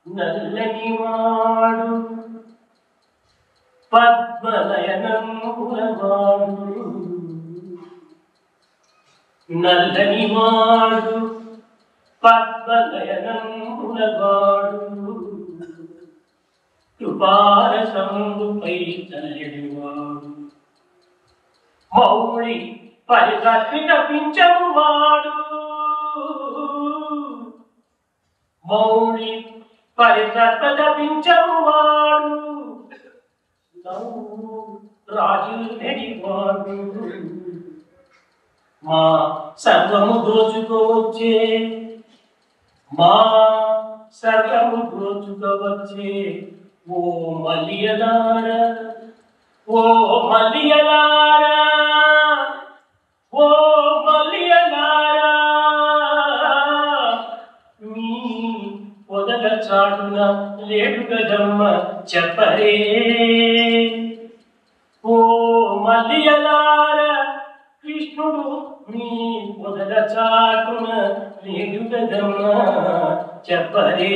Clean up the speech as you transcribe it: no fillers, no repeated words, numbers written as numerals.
నల్లనివాడు పద్మనయనంబులవాడు నల్లనివాడు పద్మనయనంబులవాడు కృపారసంబుపై చల్లెడివాడు మౌళి పరికర్షిత పింఛమువాడు మౌళి పరికర్షిత పింఛమువాడు రాజు నెడివాడు మా సర్వము దోచుకోవచ్చే మా సర్వము దోచుకోవచ్చే ఓ మలియలార ఓ మలియలార ఓ మలియలార మీ పొదల చాటున లేడు గదమ్మ చెప్పరే ఓ మలియలార కృష్ణుడు మీ పొదల చాటున లేడు గదమ్మ చెప్పరే